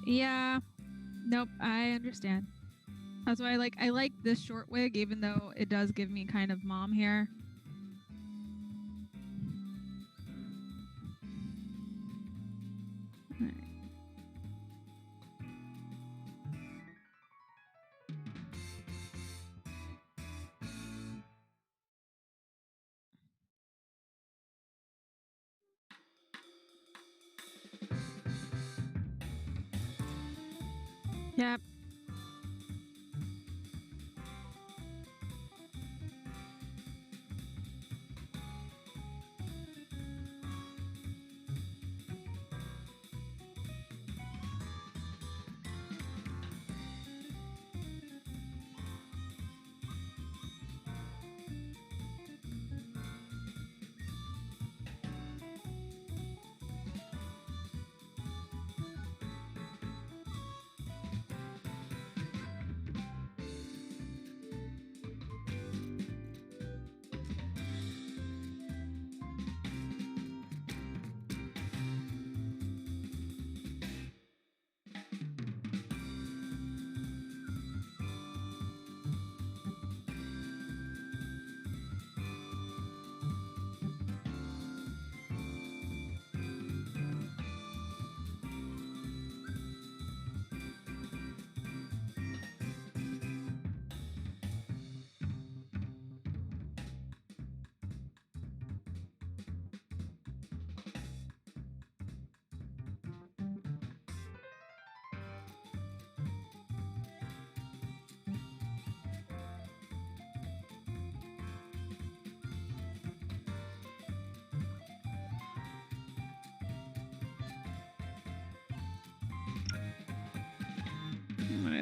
Yeah. Nope, I understand. That's why I like this short wig, even though it does give me kind of mom hair. All right. Yep.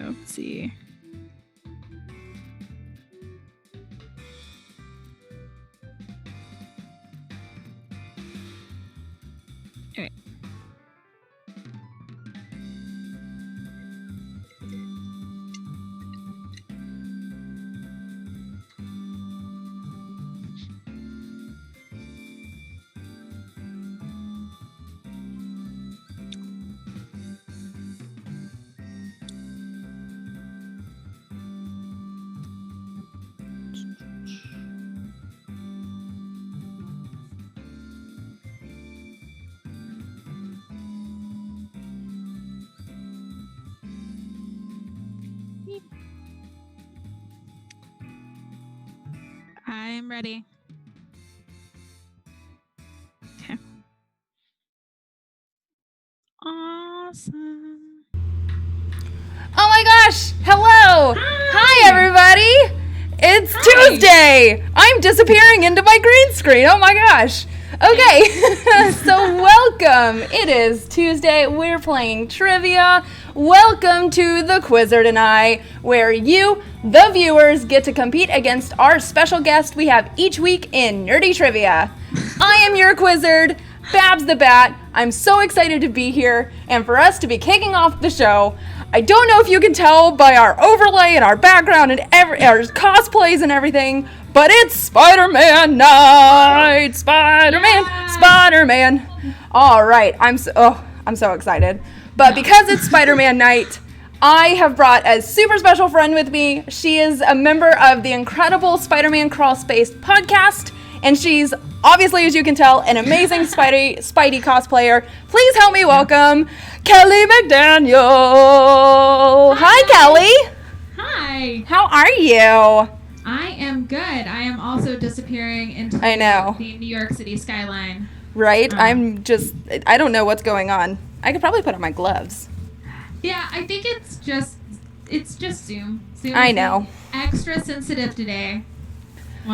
Let's see. Okay. I'm ready. Okay. Awesome. Oh my gosh! Hello! Hi everybody! It's Tuesday! I'm disappearing into my green screen. Oh my gosh! Okay, so welcome. It is Tuesday. We're playing trivia. Welcome to the Quizard and I, where you, the viewers, get to compete against our special guest we have each week in Nerdy Trivia. I am your Quizard, Babs the Bat. I'm so excited to be here and for us to be kicking off the show. I don't know if you can tell by our overlay and our background and our cosplays and everything, but it's Spider-Man night! Spider-Man! Yeah. Spider-Man! All right, I'm so excited. But because it's Spider-Man night, I have brought a super special friend with me. She is a member of the incredible Spider-Man Crawl Space podcast, and she's obviously, as you can tell, an amazing Spidey cosplayer. Please help me welcome Kelly McDaniel. Hi, Kelly. Hi. How are you? I am good. I am also disappearing into the New York City skyline. Right? I don't know what's going on. I could probably put on my gloves. Yeah, I think it's just Zoom. Zoom I know. Extra sensitive today.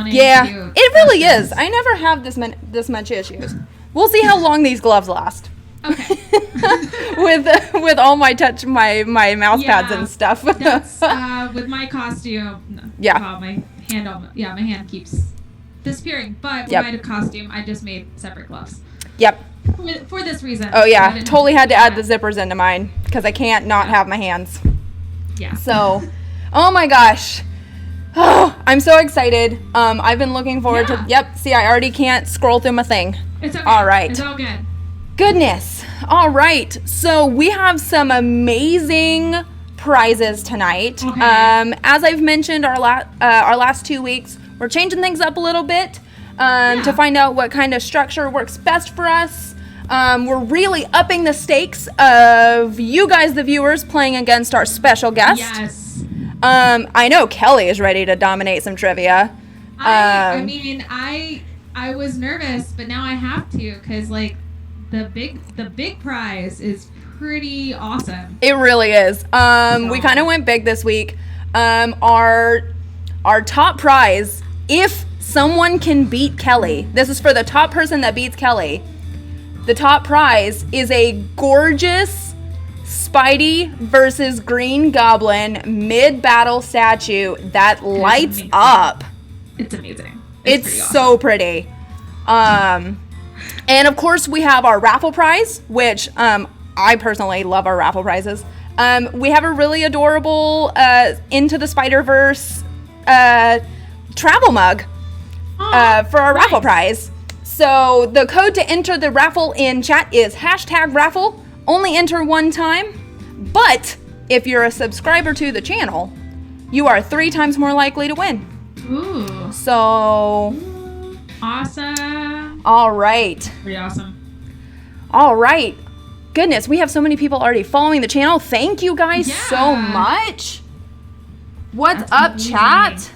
Yeah, it really is. I never have this much issues. We'll see how long these gloves last. Okay. with all my mouse pads and stuff. That's with my costume. Yeah. My hand keeps disappearing. But with my costume, I just made separate gloves. Yep. For this reason. Oh yeah, totally had to add the zippers into mine because I can't not have my hands. Yeah. So, oh my gosh. Oh, I'm so excited. I've been looking forward to. Yep. See, I already can't scroll through my thing. It's okay. All right. It's all good. Goodness. All right. So we have some amazing prizes tonight. Okay. As I've mentioned, our last 2 weeks, we're changing things up a little bit to find out what kind of structure works best for us. We're really upping the stakes of you guys, the viewers, playing against our special guest. Yes. I know Kelly is ready to dominate some trivia. I mean, I was nervous, but now I have to, because like the big prize is pretty awesome. It really is. We kind of went big this week. Our top prize, if someone can beat Kelly, this is for the top person that beats Kelly. The top prize is a gorgeous Spidey versus Green Goblin mid-battle statue that lights up. It's amazing. It's pretty awesome. so pretty. And of course we have our raffle prize, which I personally love our raffle prizes. We have a really adorable Into the Spider-Verse travel mug for our raffle prize. So the code to enter the raffle in chat is #raffle. Only enter one time. But if you're a subscriber to the channel, you are 3 times more likely to win. Ooh. So Awesome. all right. Pretty awesome. All right. Goodness, we have so many people already following the channel. Thank you guys so much. What's That's up, amazing. chat?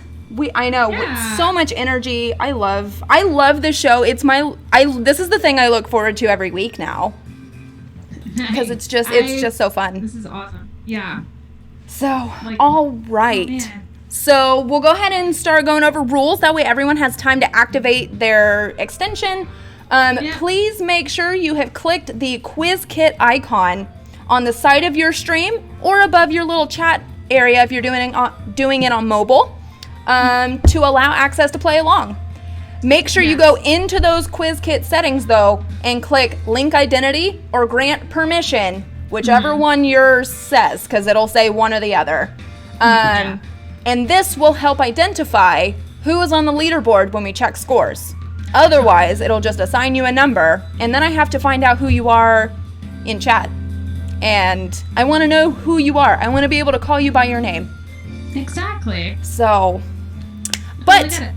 I know, Yeah. so much energy. I love the show. This is the thing I look forward to every week now, because it's just so fun. This is awesome. Yeah. So, Like, all right. Man. So we'll go ahead and start going over rules. That way everyone has time to activate their extension. Please make sure you have clicked the quiz kit icon on the side of your stream or above your little chat area if you're doing it on mobile to allow access to play along. Make sure you go into those quiz kit settings though and click link identity or grant permission, whichever one yours says, because it'll say one or the other. And this will help identify who is on the leaderboard when we check scores. Otherwise, it'll just assign you a number, and then I have to find out who you are in chat. And I want to know who you are. I want to be able to call you by your name. Exactly. So, Totally get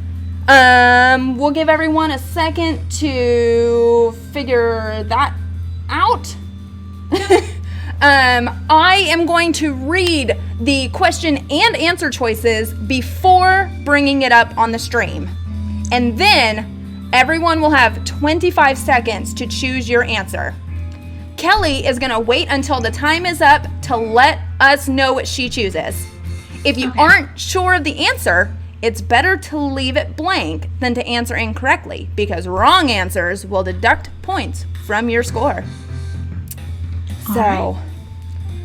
it. we'll give everyone a second to figure that out. I am going to read the question and answer choices before bringing it up on the stream. And then everyone will have 25 seconds to choose your answer. Kelly is going to wait until the time is up to let us know what she chooses. If you aren't sure of the answer, it's better to leave it blank than to answer incorrectly, because wrong answers will deduct points from your score.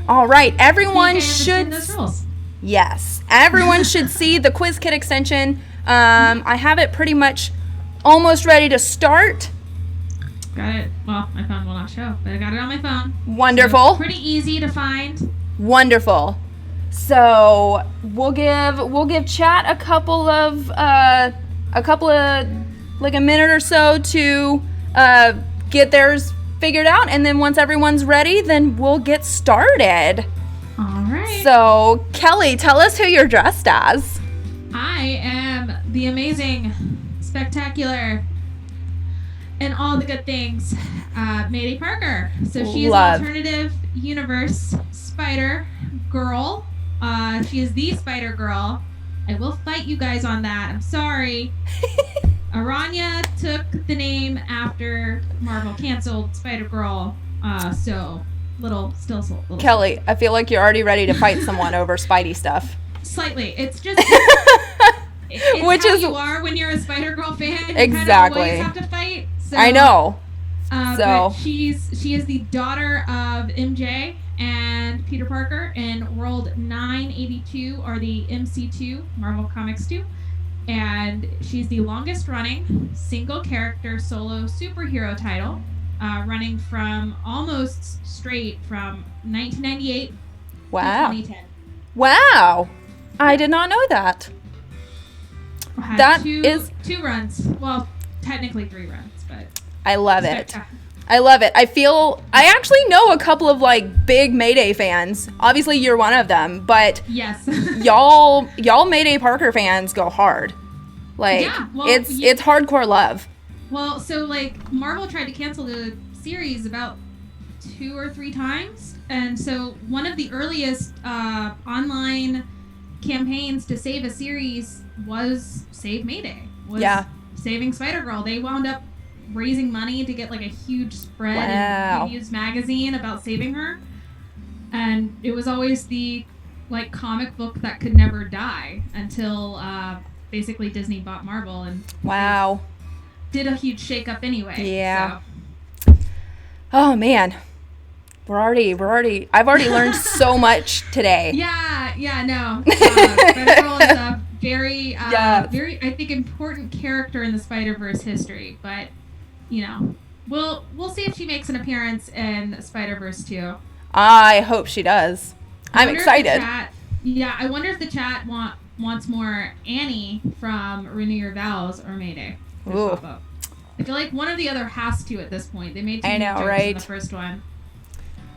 All right, everyone should. Those rules. Yes, everyone should see the quiz kit extension. I have it pretty much almost ready to start. Got it. Well, my phone will not show, but I got it on my phone. Wonderful. So pretty easy to find. Wonderful. So we'll give chat a couple of like a minute or so to get theirs figured out, and then once everyone's ready, then we'll get started. All right. So Kelly, tell us who you're dressed as. I am the amazing, spectacular, and all the good things, Mayday Parker. So she is an alternative universe Spider Girl. She is the Spider Girl. I will fight you guys on that. I'm sorry. Aranya took the name after Marvel canceled Spider Girl. So little. Kelly, I feel like you're already ready to fight someone over Spidey stuff. Slightly. It's just. It's Which how is you are when you're a Spider Girl fan. You exactly. kind of always have to fight. So, I know. But she is the daughter of MJ and Peter Parker in World 982, or the MC2, Marvel Comics 2. And she's the longest running single character solo superhero title, running from almost straight from 1998 to 2010. Wow. I did not know that. Had two runs. Well, technically 3 runs, but I love it. I love it. I actually know a couple of like big Mayday fans. Obviously you're one of them, but Yes. y'all Mayday Parker fans go hard. Like it's hardcore love. Well, so like Marvel tried to cancel the series about 2 or 3 times, and so one of the earliest online campaigns to save a series was Save Mayday. Saving Spider-Girl. They wound up raising money to get like a huge spread in News magazine about saving her, and it was always the like comic book that could never die until basically Disney bought Marvel and did a huge shakeup anyway. Yeah. So. Oh man, I've already learned so much today. Yeah, no. Spider-Girl is a very, I think, important character in the Spider-Verse history. But, you know, we'll see if she makes an appearance in Spider-Verse 2. I hope she does. I'm excited. I wonder if the chat wants more Annie from Renew Your Vows or Mayday. Ooh. I feel like one or the other has to at this point. They made too many jokes right? in the first one.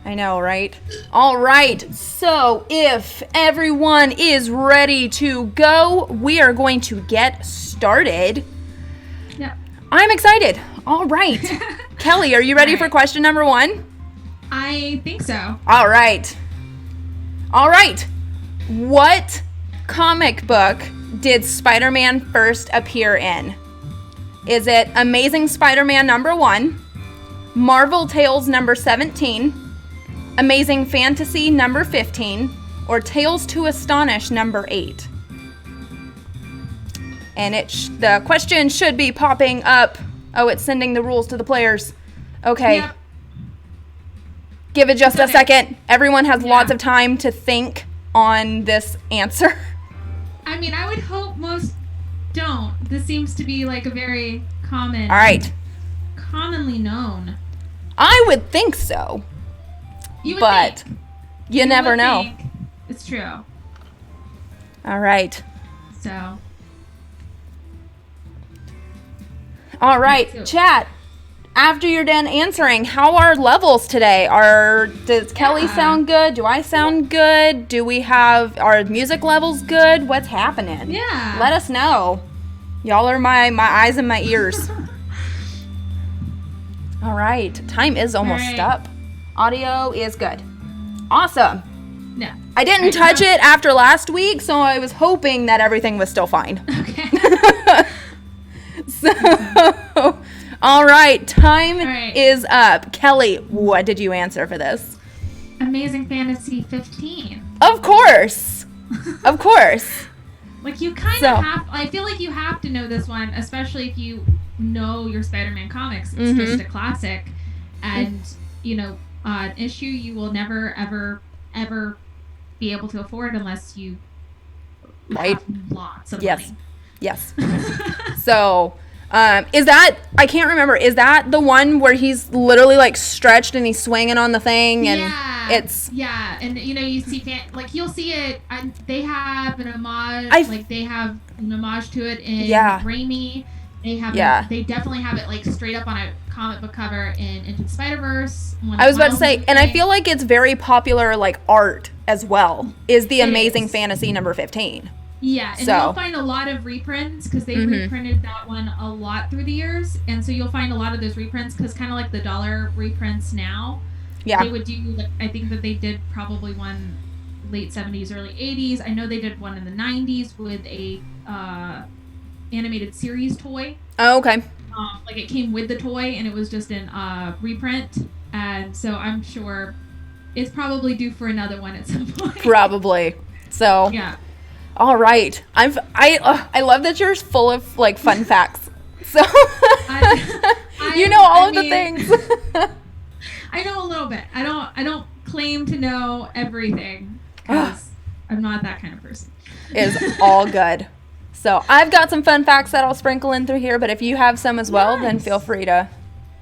I know, right? All right. So if everyone is ready to go, we are going to get started. Yep. I'm excited. All right. Kelly, are you ready for question number 1? I think so. All right. What comic book did Spider-Man first appear in? Is it Amazing Spider-Man number 1, Marvel Tales number 17, Amazing Fantasy number 15, or Tales to Astonish number 8? And the question should be popping up. Oh, it's sending the rules to the players. Okay. Yep. Give it just a second. Everyone has lots of time to think on this answer. I mean, I would hope most don't. This seems to be like a very common. All right. Commonly known. I would think so. You never know. Think. It's true. All right. So. All right, chat. After you're done answering, how are levels today? Does Kelly sound good? Do I sound good? Are music levels good? What's happening? Yeah. Let us know. Y'all are my eyes and my ears. All right. Time is almost up. Audio is good. Awesome. No. I didn't touch it after last week, so I was hoping that everything was still fine. Okay. So, all right. Time is up. Kelly, what did you answer for this? Amazing Fantasy 15. Of course. Of course. Like, you kind of have, I feel like you have to know this one, especially if you know your Spider-Man comics. It's just a classic. And, you know, an issue you will never, ever, ever be able to afford unless you have lots of money. Yes. So, I can't remember, is that the one where he's literally like stretched and he's swinging on the thing and and you know, you see you'll see it, they have an homage, they have an homage to it in Raimi. They have they definitely have it like straight up on a comic book cover in Into the Spider-Verse. I was about to say, and I feel like it's very popular like art as well, is the Amazing Fantasy number 15. Yeah, and you'll find a lot of reprints because they reprinted that one a lot through the years, and so you'll find a lot of those reprints because kind of like the dollar reprints now. Yeah, they would do. I think that they did probably one late 70s, early 80s. I know they did one in the 90s with a animated series toy. Oh, okay. Like it came with the toy, and it was just in reprint, and so I'm sure it's probably due for another one at some point. Probably. So yeah. All right. I love that you're full of like fun facts. So you know all of the things. I know a little bit. I don't claim to know everything because I'm not that kind of person. Is all good. So I've got some fun facts that I'll sprinkle in through here, but if you have some as well, then feel free to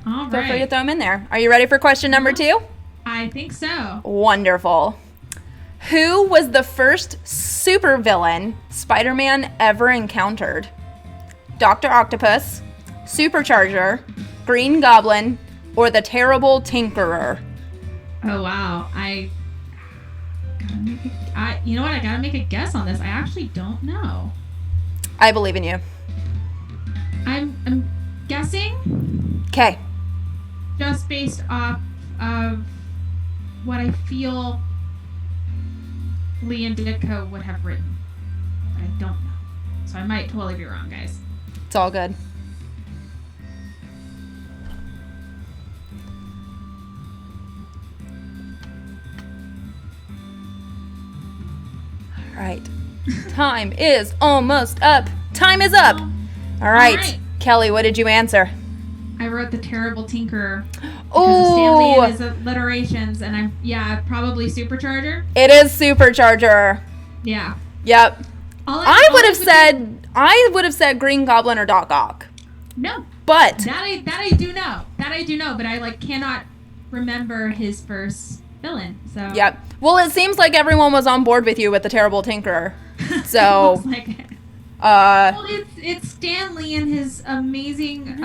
throw them in there. Are you ready for question number 2? I think so. Wonderful. Who was the first supervillain Spider-Man ever encountered? Dr. Octopus, Supercharger, Green Goblin, or the Terrible Tinkerer? Oh wow, you know what? I gotta make a guess on this. I actually don't know. I believe in you. I'm guessing. Okay. Just based off of what I feel Lee and Ditko would have written. But I don't know. So I might totally be wrong, guys. It's all good. All right. Time is almost up. Time is up. All right. Kelly, what did you answer? I wrote The Terrible Tinkerer. Oh, Stanley and his alliterations, and probably Supercharger. It is Supercharger. Yeah. Yep. I would have said Green Goblin or Doc Ock. No. But that I do know. But I cannot remember his first villain. So. Yep. Well, it seems like everyone was on board with you with the Terrible Tinkerer. So. Well, it's Stan Lee and his amazing,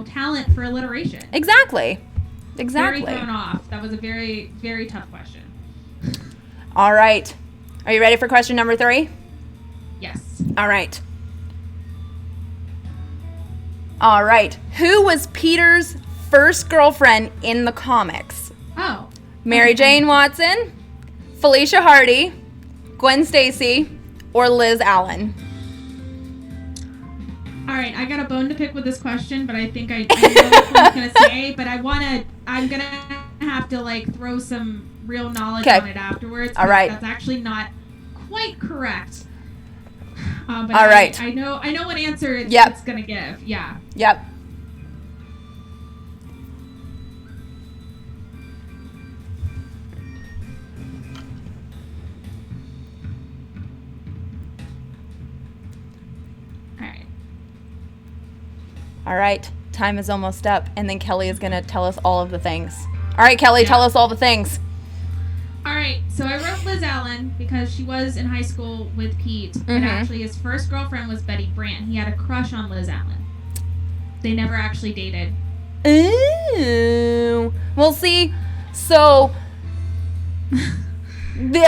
talent for alliteration. Exactly. Very thrown off. That was a very, very tough question. All right. Are you ready for question number 3? Yes. All right. All right. Who was Peter's first girlfriend in the comics? Oh. Mary Jane Watson, Felicia Hardy, Gwen Stacy, or Liz Allen? All right, I got a bone to pick with this question, but I think I know what I'm going to say, but I'm going to have to throw some real knowledge on it afterwards. All right. That's actually not quite correct. But all right. I know what answer it's going to give. Yeah. Yep. All right, time is almost up, and then Kelly is going to tell us all of the things. All right, Kelly, tell us all the things. All right, so I wrote Liz Allen because she was in high school with Pete, and actually his first girlfriend was Betty Brant. He had a crush on Liz Allen. They never actually dated. Ooh. Well, see, so the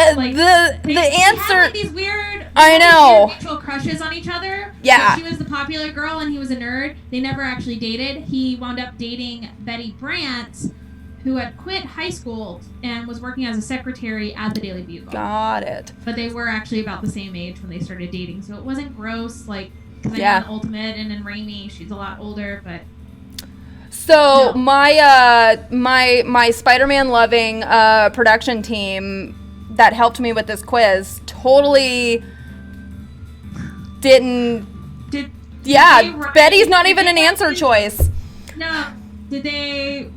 answer. Had these weird. I know. Mutual crushes on each other. Yeah. So she was the popular girl and he was a nerd. They never actually dated. He wound up dating Betty Brant, who had quit high school and was working as a secretary at the Daily Bugle. Got it. But they were actually about the same age when they started dating, so it wasn't gross. Because I know in Ultimate and in Raimi, she's a lot older, but. So my Spider-Man loving production team that helped me with this quiz totally didn't. Betty's not even an answer choice. No. Did they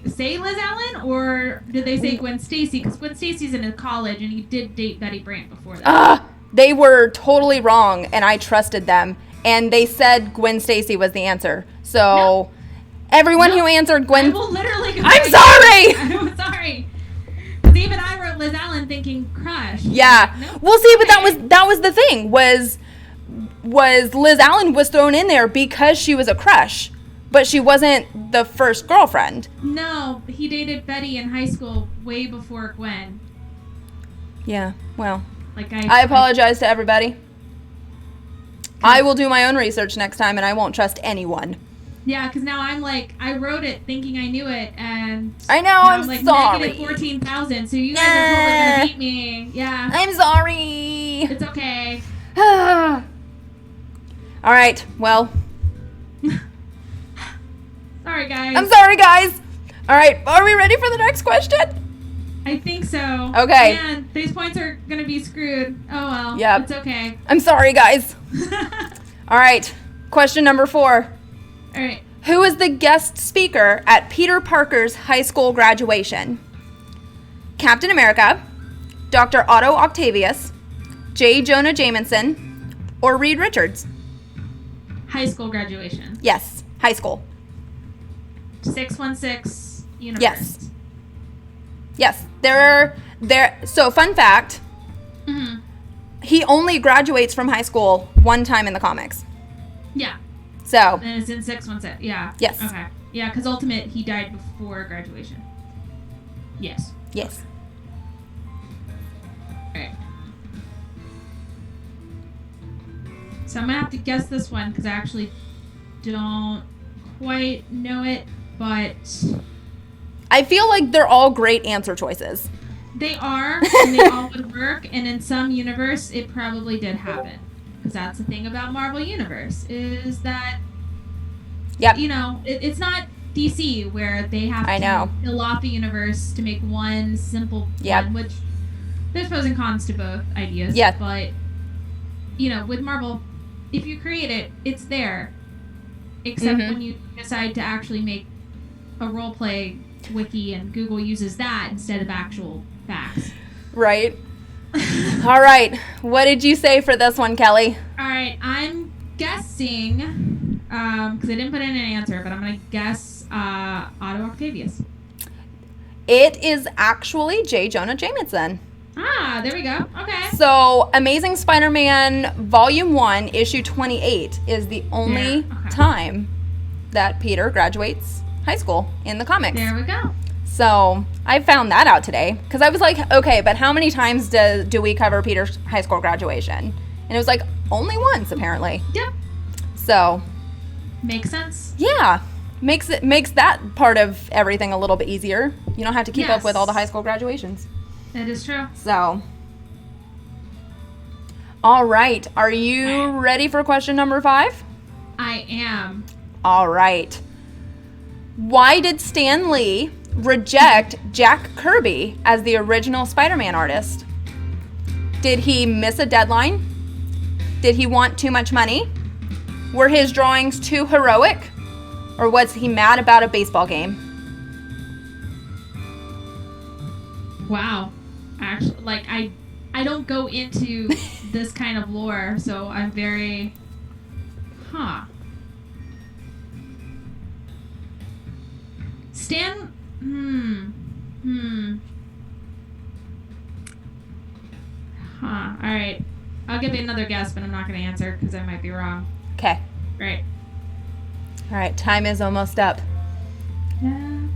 say Liz Allen or did they say Gwen Stacy? Because Gwen Stacy's in college and he did date Betty Brant before that. They were totally wrong, and I trusted them. And they said Gwen Stacy was the answer. So everyone who answered Gwen... I will literally go I'm sorry! I'm sorry. Because even I wrote Liz Allen thinking crush. Yeah. Nope. Well, see, but that was the thing, was Liz Allen was thrown in there because she was a crush. But she wasn't the first girlfriend. No, he dated Betty in high school way before Gwen. Yeah, well... I apologize to everybody. I will do my own research next time, and I won't trust anyone. Yeah, because now I'm I wrote it thinking I knew it, and I know, I'm sorry. Negative 14,000, so you guys are totally gonna beat me. Yeah. I'm sorry. It's okay. All right, well. Sorry, guys. I'm sorry, guys. All right, are we ready for the next question? I think so. Okay. Man, these points are going to be screwed. Oh, well. Yep. It's okay. I'm sorry, guys. All right. Question number 4. All right. Who is the guest speaker at Peter Parker's high school graduation? Captain America, Dr. Otto Octavius, J. Jonah Jameson, or Reed Richards? High school graduation. Yes. High school. 616 universe. Yes. Yes. So, fun fact. Mm-hmm. He only graduates from high school one time in the comics. Yeah. So. And it's in 616. Yeah. Yes. Okay. Yeah, because Ultimate, he died before graduation. Yes. Yes. Alright. So I'm going to have to guess this one because I actually don't quite know it, but... I feel like they're all great answer choices. They are, and they all would work, and in some universe, it probably did happen. Because that's the thing about Marvel Universe, is that, yep. you know, it's not DC where they have to kill off a universe to make one simple one, which there's pros and cons to both ideas. Yeah. But, you know, with Marvel, if you create it, it's there. Except when you decide to actually make a roleplay wiki and Google uses that instead of actual facts. Right. All right. What did you say for this one, Kelly? All right. I'm guessing, because I didn't put in an answer, but I'm going to guess Otto Octavius. It is actually J. Jonah Jameson. Ah, there we go. Okay. So, Amazing Spider-Man Volume 1, Issue 28 is the only time that Peter graduates high school in the comics. There we go. So, I found that out today because I was like, okay, but how many times do we cover Peter's high school graduation? And it was like, only once, apparently. Yep. So. Makes sense. Yeah. Makes that part of everything a little bit easier. You don't have to keep up with all the high school graduations. That is true. So. All right. Are you ready for question number 5? I am. All right. Why did Stan Lee reject Jack Kirby as the original Spider-Man artist? Did he miss a deadline? Did he want too much money? Were his drawings too heroic? Or was he mad about a baseball game? Wow. Actually, like, I don't go into this kind of lore, so I'm very... Stan... Alright. I'll give you another guess, but I'm not going to answer because I might be wrong. Okay. Right. All right. Time is almost up. Yeah.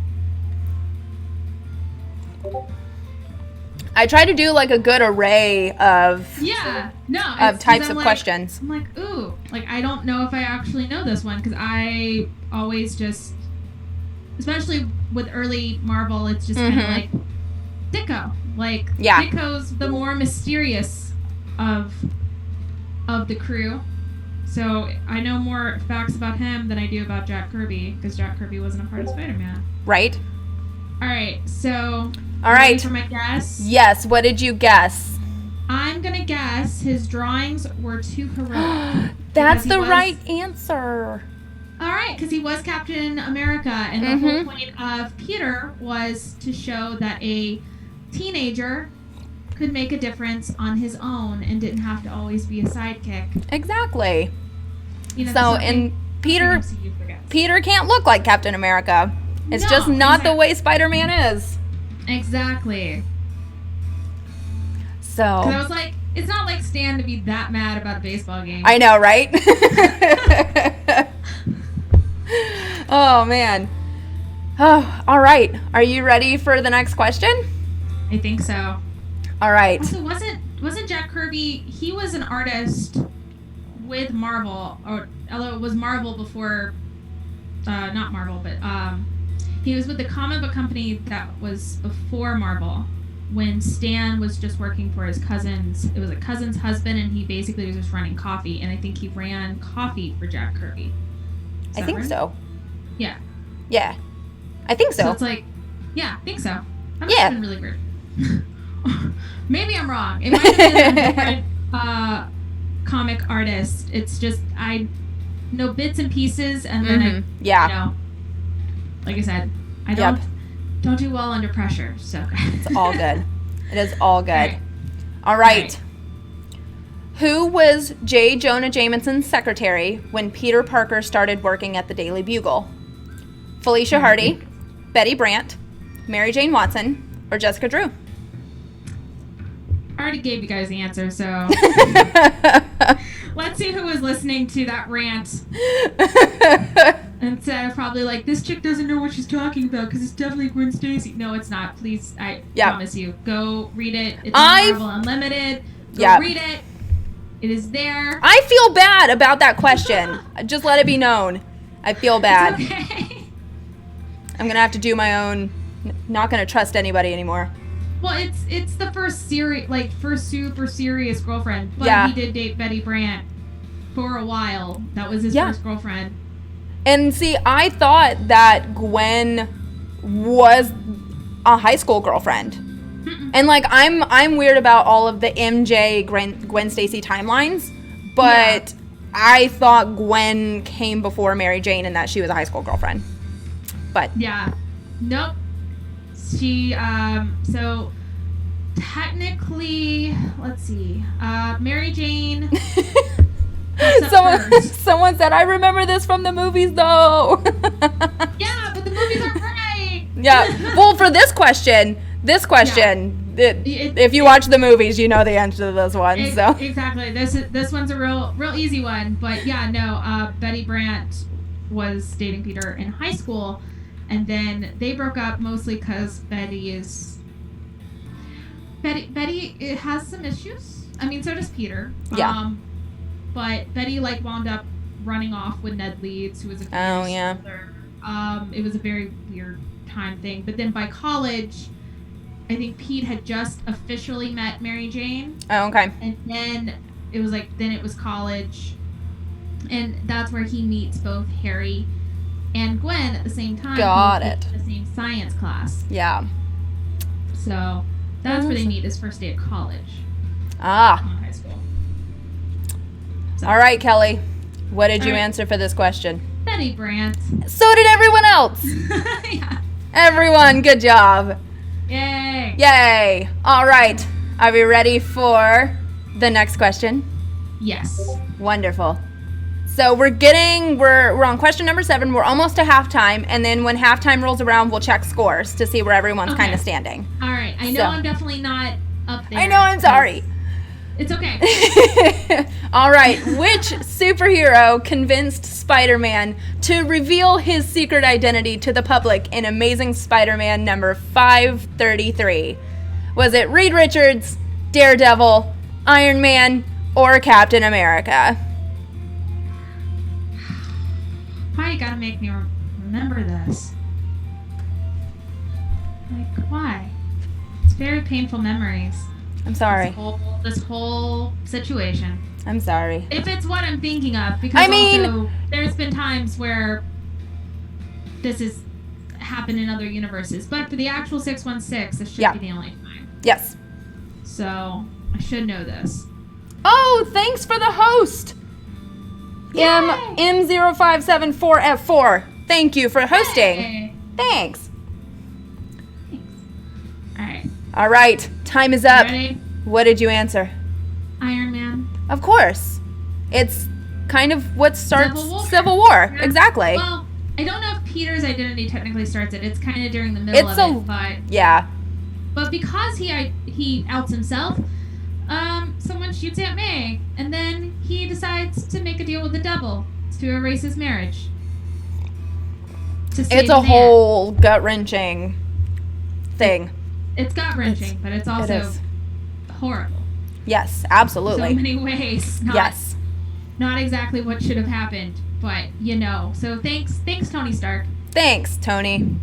I try to do like a good array of types of questions. I'm like, ooh, like I don't know if I actually know this one because I always just, especially with early Marvel, it's just kind of like Ditko. Like Ditko's the more mysterious of the crew. So I know more facts about him than I do about Jack Kirby because Jack Kirby wasn't a part of Spider-Man. Right. All right. So. All right. Ready for my guess? Yes. What did you guess? I'm gonna guess his drawings were too heroic. That's the right answer. All right, because he was Captain America, and the whole point of Peter was to show that a teenager could make a difference on his own and didn't have to always be a sidekick. Exactly. You know, so, and Peter can't look like Captain America. It's just not the way Spider-Man is. Exactly. So. Because I was like, it's not like Stan to be that mad about a baseball game. I know, right? Oh, man. Oh, all right. Are you ready for the next question? I think so. All right. Also, wasn't Jack Kirby, he was an artist with Marvel, or although it was Marvel before, not Marvel, but he was with the comic book company that was before Marvel when Stan was just working for his cousin's, it was a cousin's husband, and he basically was just running coffee, and I think he ran coffee for Jack Kirby. I think so. Yeah. Yeah. I think so. So it's like, yeah, I think so. That must have been really weird. Maybe I'm wrong. It might have been a different comic artist. It's just I know bits and pieces, and then you know, like I said, I don't do well under pressure. So it's all good. It is all good. All right. Who was J. Jonah Jameson's secretary when Peter Parker started working at the Daily Bugle? Felicia Hardy, Betty Brant, Mary Jane Watson, or Jessica Drew? I already gave you guys the answer, so let's see who was listening to that rant. Instead of probably like, this chick doesn't know what she's talking about because it's definitely Gwen Stacy. No, it's not. Please, I promise you. Go read it. It's on Marvel Unlimited. Go read it. It is there. I feel bad about that question. Just let it be known. I feel bad. It's okay. I'm going to have to do my own. Not going to trust anybody anymore. Well, it's the first super serious girlfriend. But he did date Betty Brant for a while. That was his first girlfriend. And see, I thought that Gwen was a high school girlfriend. Mm-mm. And like I'm weird about all of the MJ Gwen Stacy timelines, but I thought Gwen came before Mary Jane and that she was a high school girlfriend. But nope. She so technically, let's see. Mary Jane Someone said, I remember this from the movies, though. Yeah, but the movies aren't right. Yeah. Well, for this question, if you watch the movies, you know the answer to this one. Exactly. This one's a real easy one. But Betty Brant was dating Peter in high school, and then they broke up mostly because Betty has some issues. I mean, so does Peter. Yeah. But Betty wound up running off with Ned Leeds, who was a few years older. It was a very weird time thing. But then by college, I think Pete had just officially met Mary Jane. Oh, okay. And then it was college, and that's where he meets both Harry and Gwen at the same time. Got it. In the same science class. Yeah. So that's where they meet, his first day at college. High school. So. All right, Kelly. What did you answer for this question? Betty Brant. So did everyone else. Yeah. Everyone, good job. Yay. Yay. All right. Are we ready for the next question? Yes. Wonderful. So we're on question number 7. We're almost to halftime, and then when halftime rolls around, we'll check scores to see where everyone's kind of standing. All right. I know I'm definitely not up there. I know, I'm sorry. It's okay. All right. Which superhero convinced Spider-Man to reveal his secret identity to the public in Amazing Spider-Man number 533? Was it Reed Richards, Daredevil, Iron Man, or Captain America? Why you gotta make me remember this? Why? It's very painful memories. I'm sorry. This whole situation. I'm sorry. If it's what I'm thinking of, because also there's been times where this has happened in other universes, but for the actual 616, this should be the only time. Yes. So I should know this. Oh, thanks for the host. M0574F4. Thank you for hosting. Yay. Thanks. All right. All right. Time is up. Ready? What did you answer? Iron Man. Of course. It's kind of what starts Civil War. Yeah. Exactly. Well, I don't know if Peter's identity technically starts it. It's kind of during the middle of it, but yeah. But because he outs himself, someone shoots Aunt May, and then he decides to make a deal with the devil to erase his marriage. It's a whole gut-wrenching thing. It's gut-wrenching, but it's also horrible. Yes, absolutely. So many ways. Yes. Not exactly what should have happened, but So thanks Tony Stark. Thanks, Tony.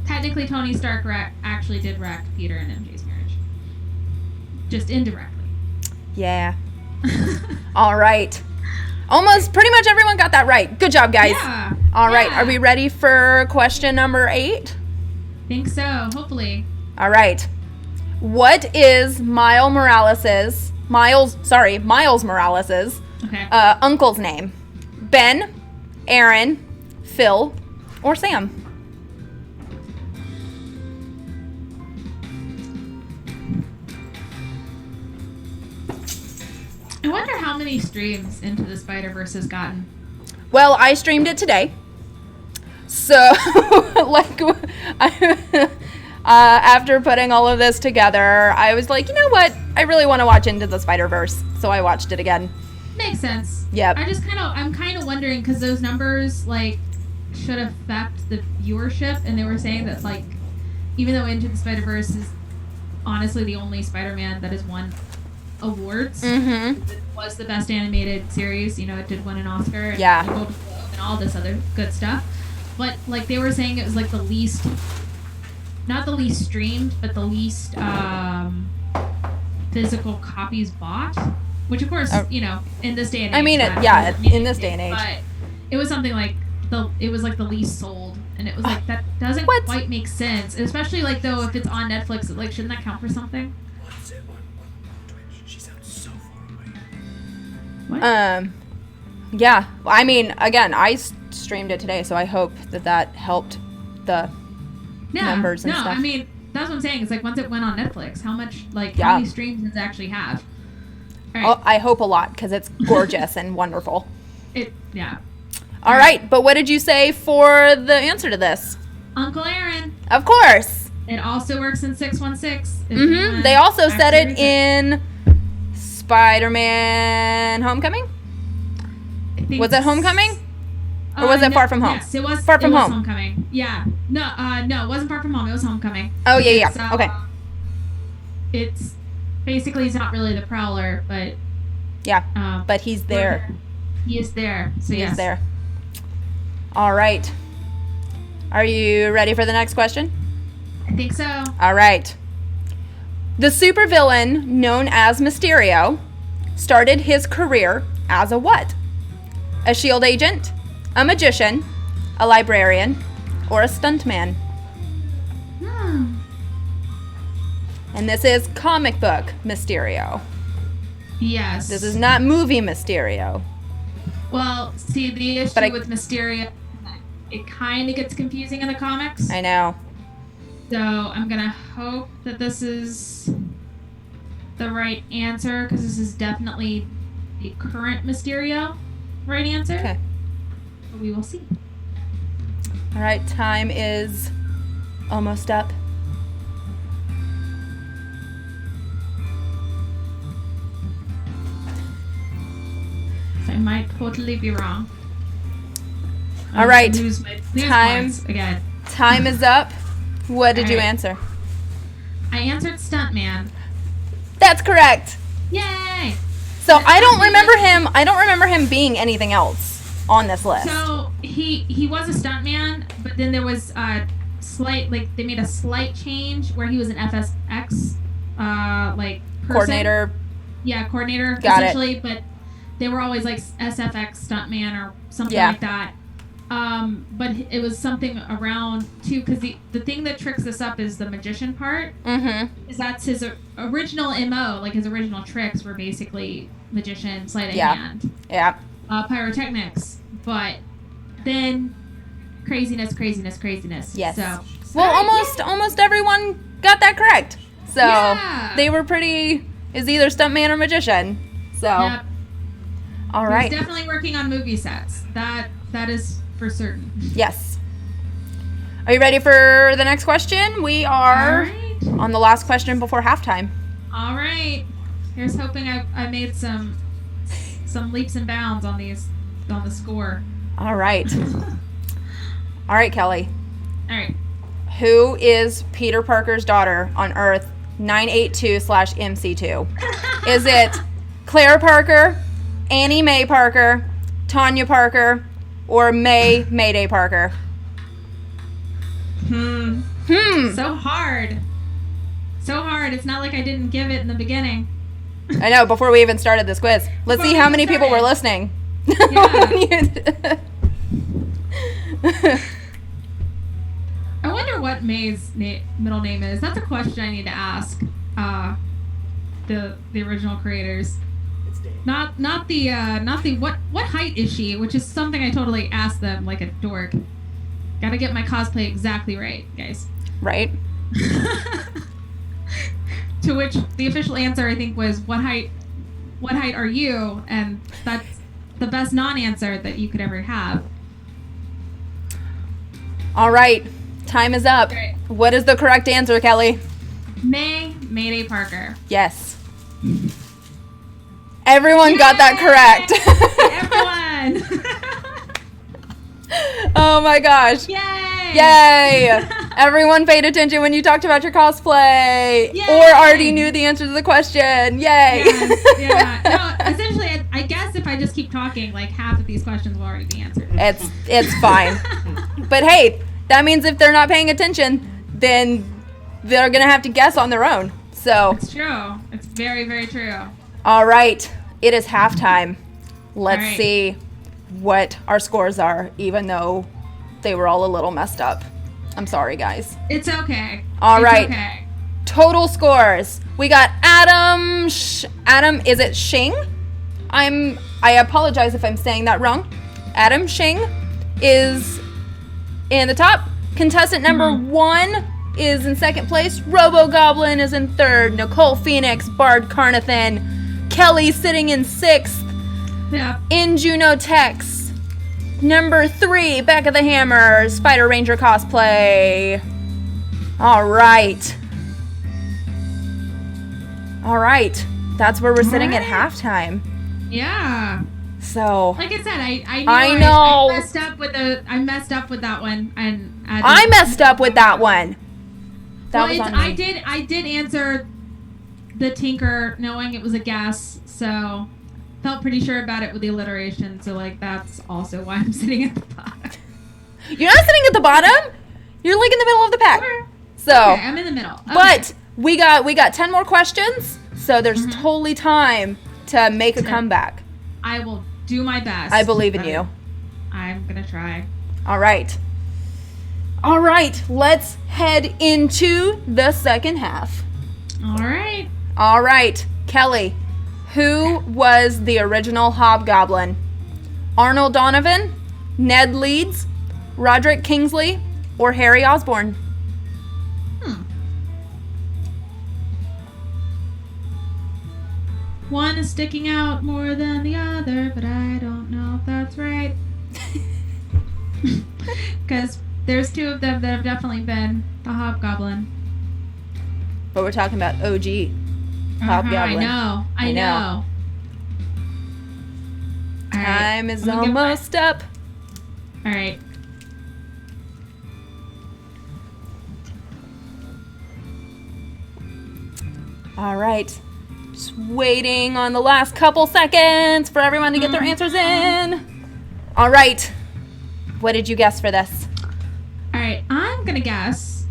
Technically, Tony Stark actually did wreck Peter and MJ's marriage. Just indirectly. Yeah. All right. Almost pretty much everyone got that right. Good job, guys. Yeah. All right. Are we ready for question number 8? Think so, hopefully. All right. What is Miles Morales' uncle's name? Ben, Aaron, Phil, or Sam? I wonder how many streams Into the Spider-Verse has gotten. Well, I streamed it today. So, after putting all of this together, I was like, you know what? I really want to watch Into the Spider-Verse. So I watched it again. Makes sense. Yep. I'm kind of wondering, because those numbers, should affect the viewership, and they were saying that like even though Into the Spider-Verse is honestly the only Spider-Man that has won awards, it was the best animated series. You know, it did win an Oscar, and a Golden Globe, and all this other good stuff. But like they were saying, it was like the least, not the least streamed, but the least physical copies bought. Which of course, you know, in this day and age. I mean, in this day and age. But it was something like it was like the least sold, and it was like that doesn't quite make sense. Especially like though if it's on Netflix, like shouldn't that count for something? She sounds so far away. What? Yeah. I mean, again, I streamed it today, so I hope that helped the numbers and stuff. I mean, that's what I'm saying. It's like once it went on Netflix, how much how many streams does it actually have? All right. I hope a lot because it's gorgeous and wonderful. All right, but what did you say for the answer to this? Uncle Aaron. Of course. It also works in 616. They also said it in Spider-Man Homecoming? Was it Homecoming? Or was it Far From Home? Yes, it was. Far From Home. Homecoming. Yeah. No, it wasn't Far From Home. It was Homecoming. Oh, yeah. Okay. It's basically he's not really the Prowler, but but he's there. He is there. So he is there. All right. Are you ready for the next question? I think so. All right. The supervillain known as Mysterio started his career as a what? A shield agent, a magician, a librarian, or a stuntman? And this is comic book Mysterio. Yes. This is not movie Mysterio. Well, see, the issue with Mysterio, it kind of gets confusing in the comics. I know. So I'm going to hope that this is the right answer, because this is definitely the current Mysterio right answer. Okay. But we will see. All right, time is almost up. I might totally be wrong. All right. Time again. Time is up. What did you answer? I answered Stuntman. That's correct. Yay! So I don't remember him being anything else on this list. So he was a stuntman, but then there was a slight, like they made a slight change where he was an FSX person. Coordinator. Yeah, coordinator Got essentially, it. but they were always like SFX stuntman or something like that. But it was something around too, because the thing that tricks us up is the magician part. Is that's his original MO, like his original tricks were basically magician, sleight of hand, pyrotechnics, but then craziness. Yes. So almost everyone got that correct. So they were pretty. Is either stuntman or magician. So. Yep. All right. He's definitely working on movie sets. That is for certain. Yes. Are you ready for the next question? We are on the last question before halftime. All right. Here's hoping I made some leaps and bounds on the score. All right. All right, Kelly. All right. Who is Peter Parker's daughter on Earth 982/MC2? Is it Claire Parker, Annie Mae Parker, Tanya Parker, or Mayday Parker? So hard. It's not like I didn't give it in the beginning. I know, before we even started this quiz. Let's see how many people were listening. Yeah. I wonder what May's middle name is. That's a question I need to ask the original creators. Not the what height is she, which is something I totally asked them like a dork. Gotta get my cosplay exactly right, guys. Right. To which the official answer I think was what height are you? And that's the best non-answer that you could ever have. All right. Time is up. Right. What is the correct answer, Kelly? Mayday Parker. Yes. Everyone got that correct. Everyone. Oh my gosh. Yay! Yay! Everyone paid attention when you talked about your cosplay. Yay! Or already knew the answer to the question. Yay! Yes, yeah. No, essentially, I guess if I just keep talking, like half of these questions will already be answered. It's fine. But hey, that means if they're not paying attention, then they're going to have to guess on their own. So. It's true. It's very, very true. All right. It is halftime. Let's right. see what our scores are, even though they were all a little messed up. I'm sorry, guys. It's okay. All right. Okay. Total scores. We got Adam, Adam, is it Shing? I apologize if I'm saying that wrong. Adam Shing is in the top. Contestant number 1 is in second place. Robo Goblin is in third. Nicole Phoenix, Bard Carnathan, Kelly sitting in 6th. Yeah. In Juno Tex. Number 3, Becca the Hammer, Spider Ranger cosplay. All right. That's where we're sitting at halftime. Yeah. So. Like I said, I know. I messed up with that one, and I messed up with that one. That was on me. I did answer the Tinker knowing it was a guess, so felt pretty sure about it with the alliteration. So like that's also why I'm sitting at the bottom. You're not sitting at the bottom. You're like in the middle of the pack. Sure. So. Okay, I'm in the middle. Okay. But we got 10 more questions, so there's totally time to make a comeback. I will do my best. I believe in you. I'm gonna try. All right, let's head into the second half. All right, Kelly, who was the original Hobgoblin? Arnold Donovan, Ned Leeds, Roderick Kingsley, or Harry Osborn? One is sticking out more than the other, but I don't know if that's right. Because there's 2 of them that have definitely been the Hobgoblin. But we're talking about OG Hobgoblin. I know. Time is almost up. All right. All right. Just waiting on the last couple seconds for everyone to get their answers in. All right. What did you guess for this? All right. I'm going to guess.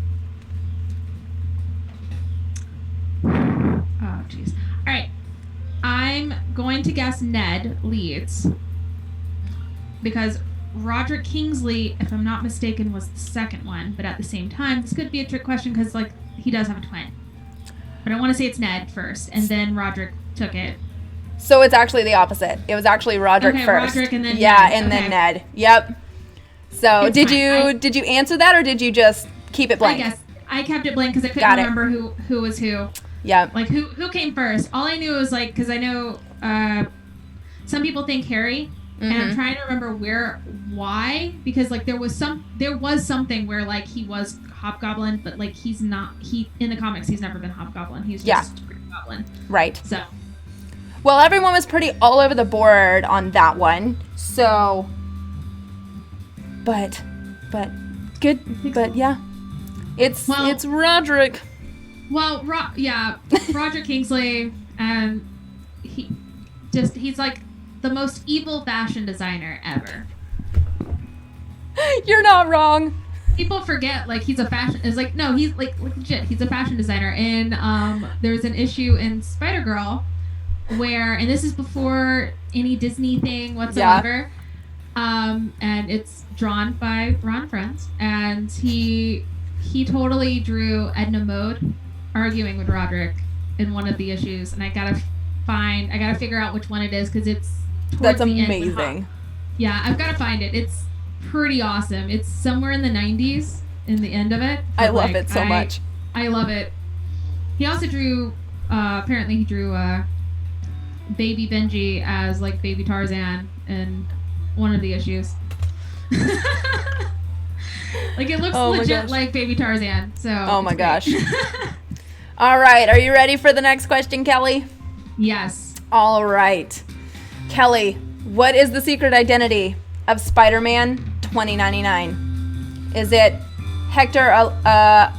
Oh, jeez. All right. I'm going to guess Ned Leeds. Because Roderick Kingsley, if I'm not mistaken, was the second one. But at the same time, this could be a trick question because, like, he does have a twin. But I want to say it's Ned first, and then Roderick took it. So it's actually the opposite. It was actually Roderick first. Roderick and then Ned. and then Ned. Yep. So it's did fine. you answer that or did you just keep it blank? I guess I kept it blank because I couldn't remember who was who. Yeah. Like who came first. All I knew was like because I know some people think Harry, and I'm trying to remember why because like there was something where like he was Hobgoblin, but like he's not. He in the comics he's never been Hobgoblin. He's just Goblin. Right. So. Well, everyone was pretty all over the board on that one. So. But good. But yeah, it's Roderick. Well, Roderick Kingsley, and he's like the most evil fashion designer ever. You're not wrong. People forget like he's a fashion. It's like no, he's like legit. He's a fashion designer. And there's an issue in Spider-Girl where, and this is before any Disney thing whatsoever. Yeah. And it's drawn by Ron Frenz, and he totally drew Edna Mode arguing with Roderick in one of the issues, and I gotta figure out which one it is because it's that's amazing. Yeah, I've gotta find it. It's pretty awesome. It's somewhere in the 90s in the end of it. I love it so much. I love it. He also drew apparently he drew Baby Benji as like Baby Tarzan in one of the issues. Like it looks legit like Baby Tarzan. So oh my gosh. All right, are you ready for the next question, Kelly? Yes. All right. Kelly, what is the secret identity of Spider-Man 2099? Is it Hector I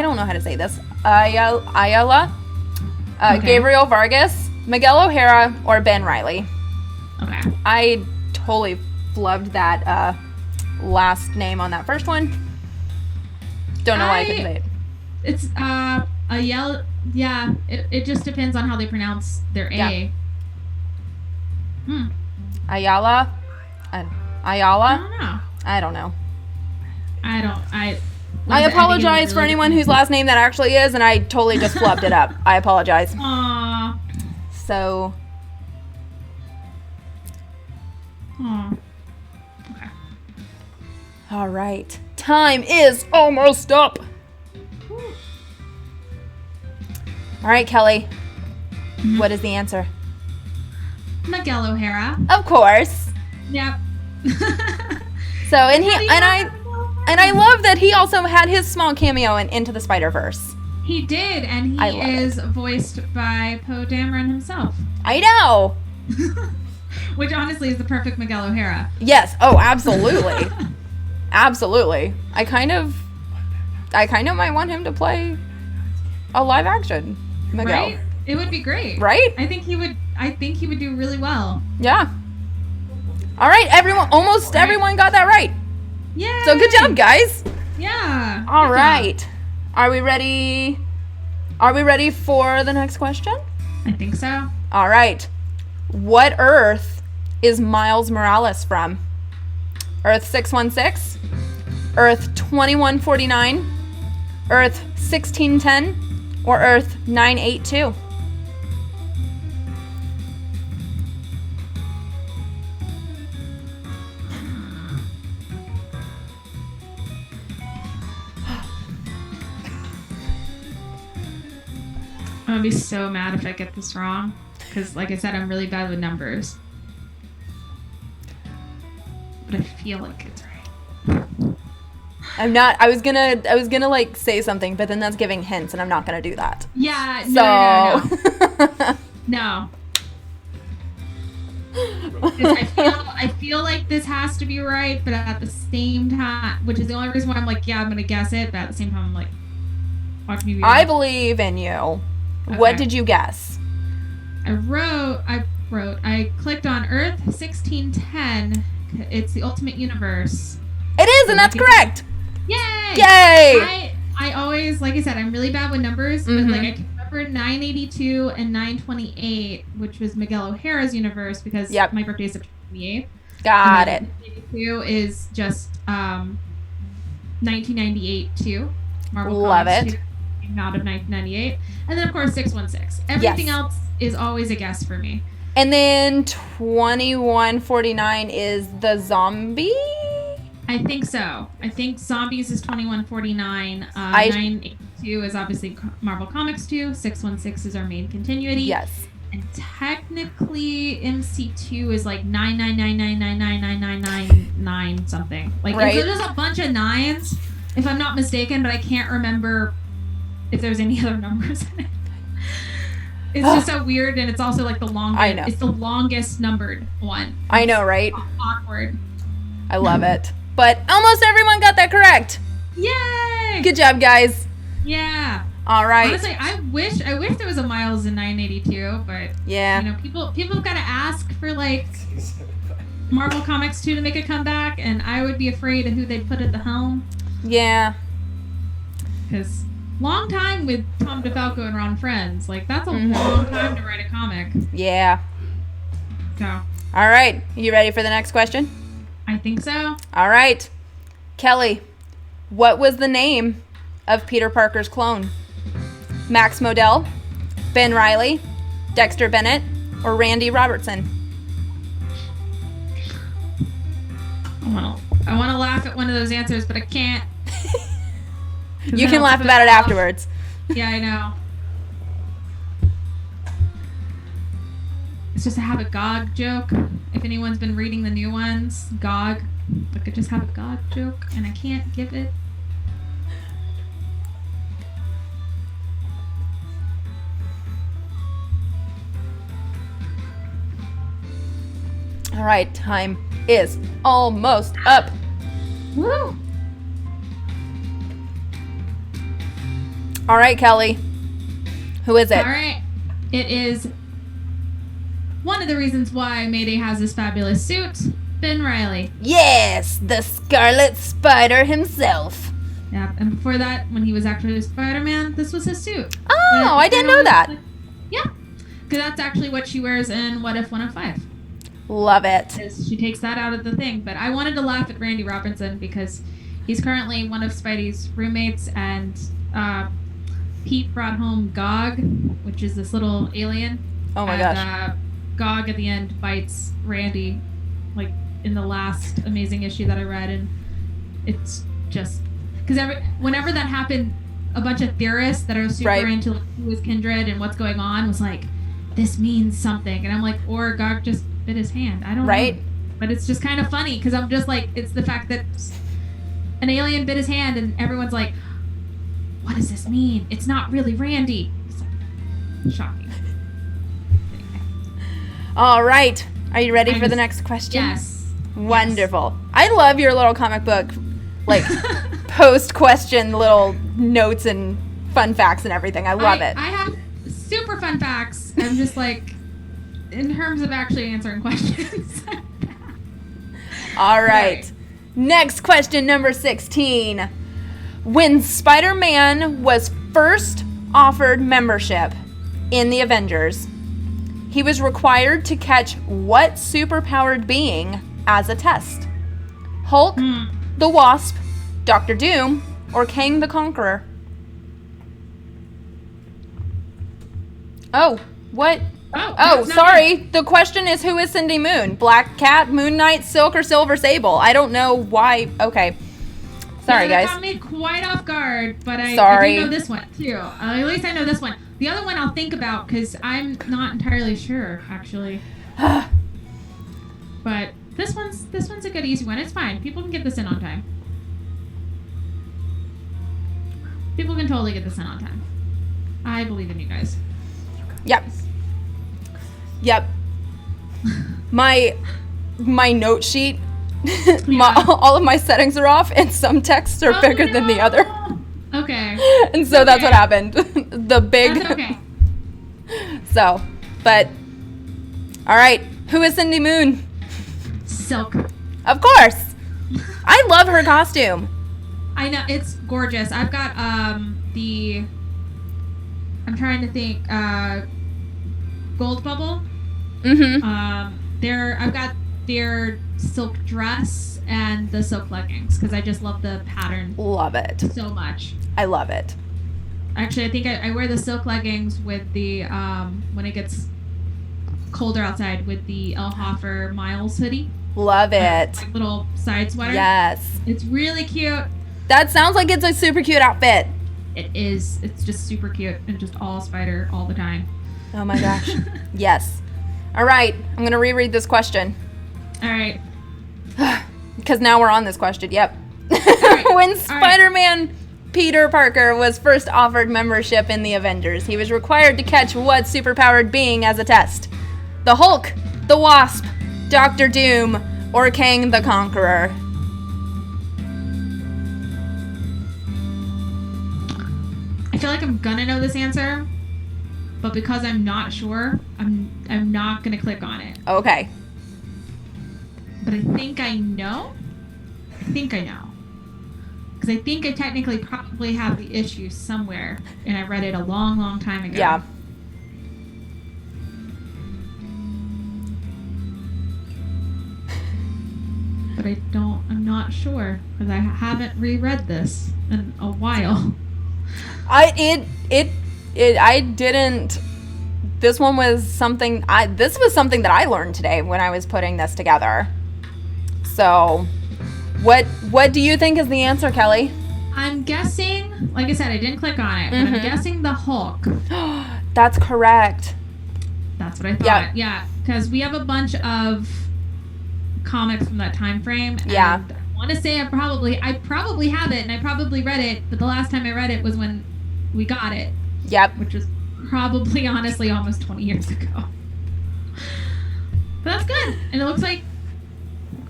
don't know how to say this. Ayala, Okay. Gabriel Vargas, Miguel O'Hara, or Ben Riley? Okay. I totally flubbed that last name on that first one. Don't know why I couldn't say it. It's a yell. Yeah, it just depends on how they pronounce their A. Yeah. Ayala? Ayala? I don't know. I don't know. I apologize for anyone whose last name that actually is, and I totally just flubbed it up. I apologize. Aww. So. Aww. Okay. All right. Time is almost up. All right, Kelly. Mm-hmm. What is the answer? Miguel O'Hara. Of course. Yep. So, and I love that he also had his small cameo in Into the Spider-Verse. He did, and he is voiced by Poe Dameron himself. I know. Which honestly is the perfect Miguel O'Hara. Yes. Oh, absolutely. Absolutely. I kind of might want him to play a live action Miguel. Right? It would be great. Right? I think he would do really well. Yeah. All right, everyone got that right. Yeah. So good job, guys. Yeah. All right. Are we ready? Are we ready for the next question? I think so. All right. What Earth is Miles Morales from? Earth 616, Earth 2149, Earth 1610, or Earth 982? I'm gonna be so mad if I get this wrong, because like I said, I'm really bad with numbers. But I feel like it's right. I'm not. I was gonna like say something, but then that's giving hints, and I'm not gonna do that. Yeah. So. No. 'Cause I feel like this has to be right, but at the same time, which is the only reason why I'm like, yeah, I'm gonna guess it, but at the same time, I'm like, watch me be I right. believe in you. Okay. What did you guess? I clicked on Earth 1610. It's the Ultimate Universe. It is, and that's correct. Yay! Yay! I always, like I said, I'm really bad with numbers, but like I can remember 982 and 928, which was Miguel O'Hara's universe, because my birthday is September 28th. Got it. 982 is just 1998 too. Marvel Love Comics it. Came out of 1998, and then of course 616. Everything else is always a guess for me. And then 2149 is the zombie? I think so. I think Zombies is 2149. 982 is obviously Marvel Comics 2. 616 is our main continuity. Yes. And technically MC2 is like 999999999 something. Like there's a bunch of nines, if I'm not mistaken, but I can't remember if there's any other numbers in it. It's just so weird, and it's also like the longest. I know. It's the longest numbered one. I know, right? Awkward. I love it. But almost everyone got that correct. Yay! Good job, guys. Yeah. All right. Honestly, I wish there was a Miles in 982, but yeah, you know, people have got to ask for like Marvel Comics 2 to make a comeback, and I would be afraid of who they'd put at the helm. Yeah. Because long time with Tom DeFalco and Ron Friends, like that's a long time to write a comic. Yeah. So. All right. You ready for the next question? I think so. All right. Kelly, what was the name of Peter Parker's clone? Max Modell, Ben Riley, Dexter Bennett, or Randy Robertson? I want to laugh at one of those answers, but I can't. You can laugh about it afterwards. Yeah, I know. It's just to have a GOG joke. If anyone's been reading the new ones, GOG. I could just have a GOG joke, and I can't give it. All right, time is almost up. Woo! All right, Kelly. Who is it? All right. It is one of the reasons why Mayday has this fabulous suit, Ben Reilly. Yes, the Scarlet Spider himself. Yeah, and before that, when he was actually Spider-Man, this was his suit. Oh, I didn't know that. Yeah, because that's actually what she wears in What If 105. Love it. She takes that out of the thing. But I wanted to laugh at Randy Robinson because he's currently one of Spidey's roommates, and Pete brought home Gog, which is this little alien. Oh my gosh. Gog at the end bites Randy, like in the last Amazing issue that I read, and it's just because whenever that happened, a bunch of theorists that are super into like, who is Kindred and what's going on was like, this means something, and I'm like, or Gog just bit his hand. I don't know, but it's just kind of funny because I'm just like, it's the fact that an alien bit his hand, and everyone's like, what does this mean? It's not really Randy. It's like, shocking. All right. Are you ready for the next question? Yes. Wonderful. Yes. I love your little comic book, like, post-question little notes and fun facts and everything. I love it. I have super fun facts. I'm just like, in terms of actually answering questions. All right. Okay. Next question, number 16. When Spider-Man was first offered membership in the Avengers, he was required to catch what superpowered being as a test? Hulk, the Wasp, Dr. Doom, or Kang the Conqueror? Oh, what? Oh, sorry. The question is, who is Cindy Moon? Black Cat, Moon Knight, Silk, or Silver Sable? I don't know why. Okay. Sorry, guys. That caught me quite off guard, but I do know this one, too. At least I know this one. The other one I'll think about, because I'm not entirely sure, actually. But this one's a good, easy one. It's fine. People can get this in on time. People can totally get this in on time. I believe in you guys. Yep. My note sheet, all of my settings are off, and some texts are bigger than the other. Okay. And so that's what happened. That's okay. So, but, all right. Who is Cindy Moon? Silk. Of course. I love her costume. I know, it's gorgeous. I've got I'm trying to think, Gold Bubble. Mm-hmm. I've got their silk dress and the silk leggings because I just love the pattern. Love it so much. I love it. Actually, I think I wear the silk leggings with the when it gets colder outside with the El Hoffer Miles hoodie. Love it. Like little side sweater. Yes. It's really cute. That sounds like it's a super cute outfit. It is. It's just super cute and just all spider all the time. Oh my gosh. Yes. All right. I'm going to reread this question. All right. Because now we're on this question. Yep. Right. When Spider-Man Peter Parker was first offered membership in the Avengers, he was required to catch what superpowered being as a test? The Hulk, the Wasp, Dr. Doom, or Kang the Conqueror? I feel like I'm gonna know this answer, but because I'm not sure, I'm not gonna click on it. Okay. But I think I know. Because I think I technically probably have the issue somewhere, and I read it a long, long time ago. Yeah. But I'm not sure, because I haven't reread this in a while. I didn't. This one was something. This was something that I learned today when I was putting this together. So, what do you think is the answer, Kelly? I'm guessing. Like I said, I didn't click on it, but I'm guessing the Hulk. That's correct. That's what I thought. Yeah, because we have a bunch of comics from that time frame. Yeah. And I want to say I probably have it, and I probably read it, but the last time I read it was when we got it. Yep. Which was probably, honestly, almost 20 years ago. But that's good. And it looks like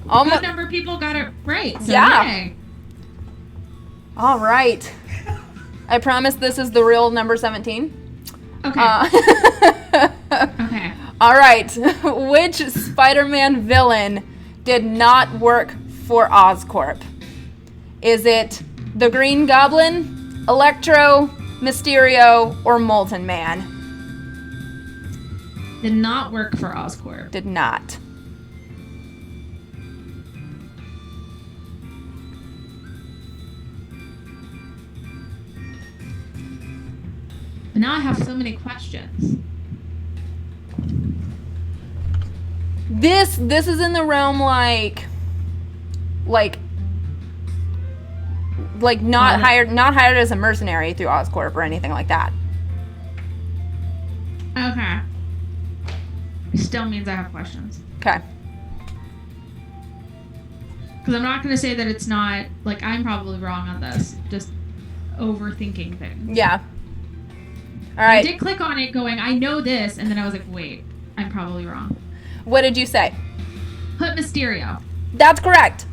a good number of people got it right. So yeah. Yay. All right. I promise this is the real number 17. Okay. Okay. All right. Which Spider-Man villain did not work for Oscorp? Is it the Green Goblin, Electro, Mysterio, or Molten Man? Did not work for Oscorp. Did not. But now I have so many questions. This is in the realm like not hired as a mercenary through Oscorp or anything like that. Okay. It still means I have questions. Okay. Because I'm not going to say that it's not, like, I'm probably wrong on this. Just overthinking things. Yeah. All right. I did click on it going, I know this, and then I was like, wait, I'm probably wrong. What did you say? Put Mysterio. That's correct.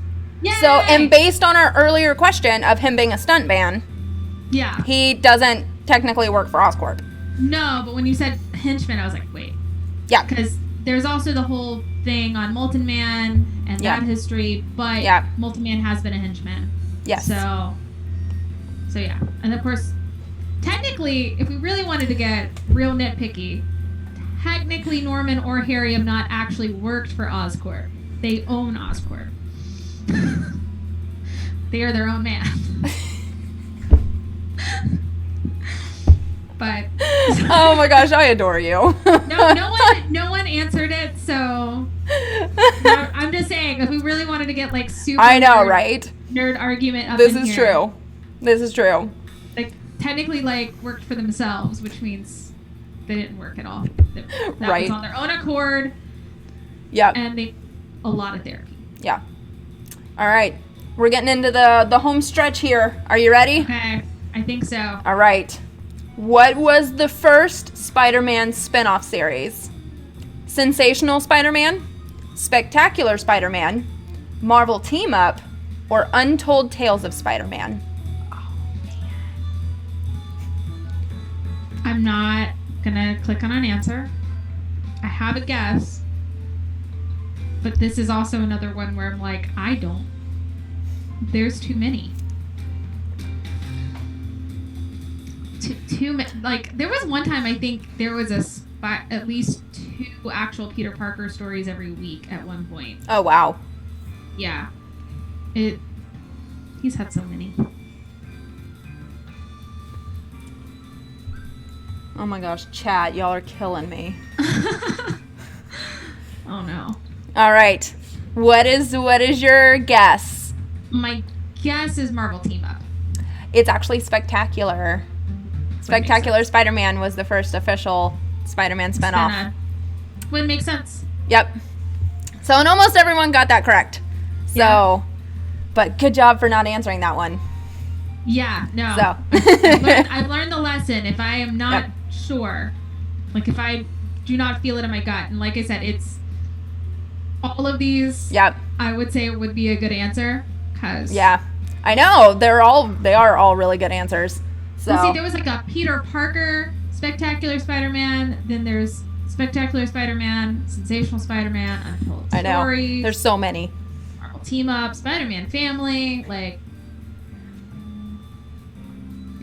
Yay! So, and based on our earlier question of him being a stuntman, yeah, he doesn't technically work for Oscorp. No, but when you said henchman, I was like, wait. Yeah. Because there's also the whole thing on Molten Man and that history, but Molten Man has been a henchman. Yes. So yeah. And of course, technically, if we really wanted to get real nitpicky, technically Norman or Harry have not actually worked for Oscorp. They own Oscorp. They are their own man. But oh my gosh, I adore you. no one answered it, so I'm just saying if we really wanted to get like super I know, right? Nerd argument up This in is here, true. This is true. Like technically like worked for themselves, which means they didn't work at all. That right. was on their own accord. Yep. And a lot of therapy. Yeah. All right. We're getting into the home stretch here. Are you ready? Okay. I think so. All right. What was the first Spider-Man spin-off series? Sensational Spider-Man, Spectacular Spider-Man, Marvel Team-Up, or Untold Tales of Spider-Man? Oh, man. I'm not gonna click on an answer. I have a guess. But this is also another one where I'm like, I don't. There's too many. Too many. Like, there was one time I think there was at least 2 actual Peter Parker stories every week at one point. Oh, wow. Yeah. He's had so many. Oh my gosh, chat, y'all are killing me. Oh no. All right. What is your guess? My guess is Marvel Team Up. It's actually Spectacular. Spectacular Spider-Man was the first official Spider-Man spinoff. Would make sense. Yep. So, and almost everyone got that correct. So, yeah. But good job for not answering that one. Yeah, no. So. I've learned the lesson. If I am not sure, like if I do not feel it in my gut, and like I said, it's all of these. Yep. I would say it would be a good answer. Yeah. I know. They are all really good answers. So. Well, see, there was like a Peter Parker Spectacular Spider-Man, then there's Spectacular Spider-Man, Sensational Spider-Man, Untold Stories. I know. There's so many. Marvel Team Up, Spider-Man Family, like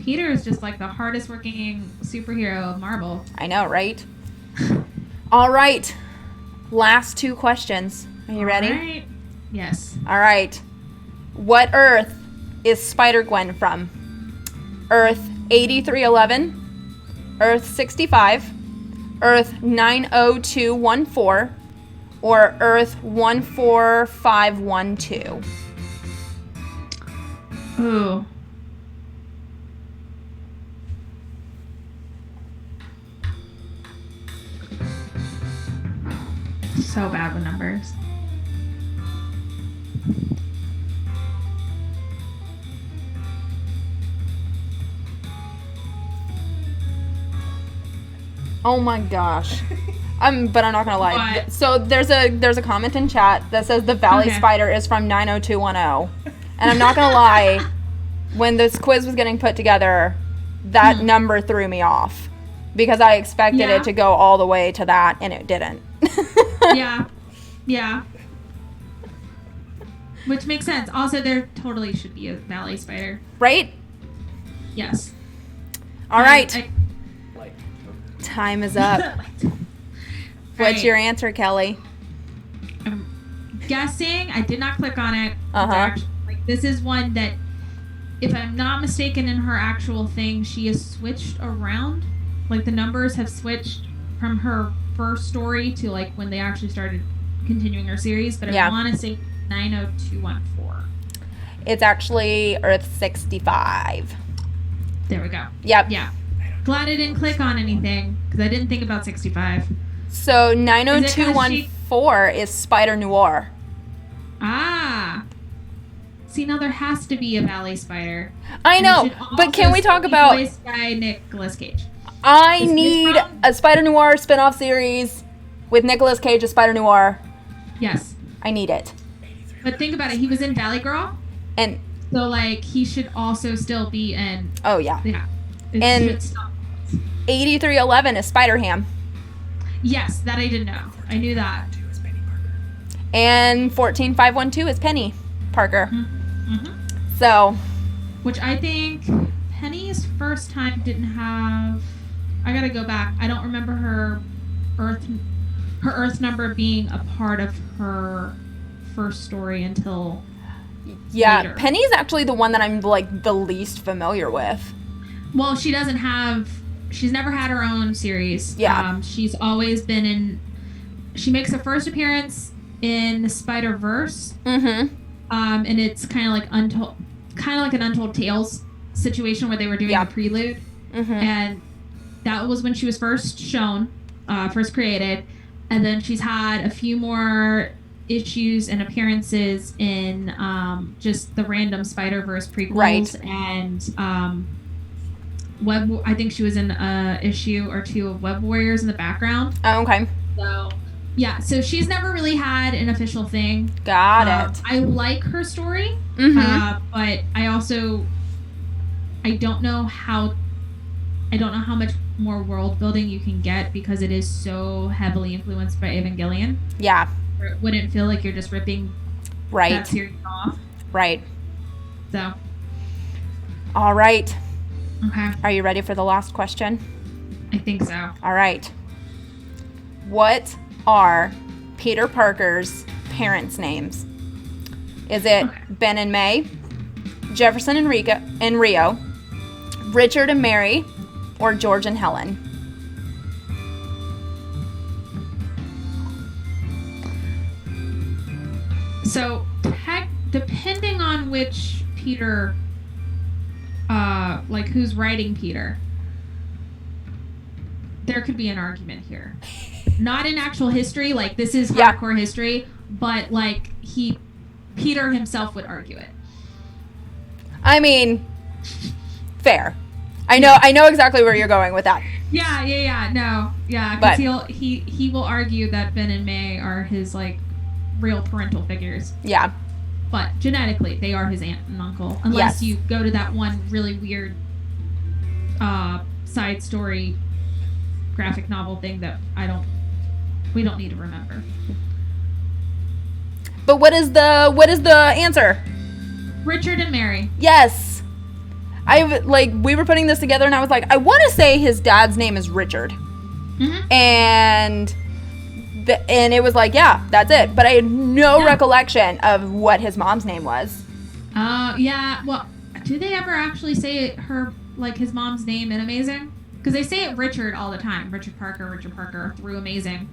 Peter is just like the hardest working superhero of Marvel. I know, right? All right. Last 2 questions. Are you ready? All right. Yes. All right. What Earth is Spider-Gwen from? Earth 8311, Earth 65, Earth 90214, or Earth 14512? Ooh. So bad with numbers. Oh my gosh. But I'm not gonna lie. What? So there's a comment in chat that says the Valley Spider is from 90210, and I'm not gonna lie. When this quiz was getting put together, that number threw me off because I expected it to go all the way to that, and it didn't. Yeah. Which makes sense. Also, there totally should be a Valley Spider. Right? Yes. All right. Time is up. What's your answer, Kelly? I'm guessing. I did not click on it. This is one that, if I'm not mistaken, in her actual thing, she is switched around. Like, the numbers have switched from her first story to, like, when they actually started continuing her series. But I want to say 90214. It's actually Earth 65. There we go. Yep. Yeah. Glad I didn't click on anything, because I didn't think about 65. So 90214 is Spider Noir. Ah. See, now there has to be a Valley Spider. I know, but can we talk about... Voiced by Nicolas Cage. I need a Spider Noir spin-off series with Nicolas Cage as Spider Noir. Yes. I need it. But think about it. He was in Valley Girl. And... So, like, he should also still be in... Oh, yeah. Yeah. And 8311 is Spider-Ham. Yes, that I didn't know. I knew that. And 14512 is Penny Parker. Mm-hmm. So... Which I think Penny's first time didn't have... I gotta go back. I don't remember her Earth number being a part of her first story until... Yeah, later. Penny's actually the one that I'm, like, the least familiar with. Well, she doesn't have... She's never had her own series. Yeah. She's always been in... She makes her first appearance in the Spider-Verse. Mm-hmm. And it's kind of like an Untold Tales situation where they were doing a prelude. Mm-hmm. And that was when she was first shown, first created. And then she's had a few more issues and appearances in just the random Spider-Verse prequels. Right. And I think she was in an issue or two of Web Warriors in the background. Oh, okay. So, yeah. So she's never really had an official thing. Got it. I like her story. Mm-hmm. But I don't know how much more world building you can get because it is so heavily influenced by Evangelion. Yeah. It wouldn't feel like you're just ripping that series off. Right. So. All right. Okay. Are you ready for the last question? I think so. All right. What are Peter Parker's parents' names? Is it Ben and May, Jefferson and Rio, Richard and Mary, or George and Helen? So, depending on which Peter, like who's writing Peter, there could be an argument here. Not in actual history, like this is hardcore history, but like Peter himself would argue it. I mean, fair. I know exactly where you're going with that. Because he will argue that Ben and May are his like real parental figures. Yeah. But genetically, they are his aunt and uncle, unless you go to that one really weird side story graphic novel thing that we don't need to remember. But what is the answer? Richard and Mary. Yes. We were putting this together and I was like, I want to say his dad's name is Richard. Mm-hmm. And it was like, yeah, that's it. But I had no recollection of what his mom's name was. Yeah. Well, do they ever actually say his mom's name in Amazing? Because they say it Richard all the time. Richard Parker through Amazing.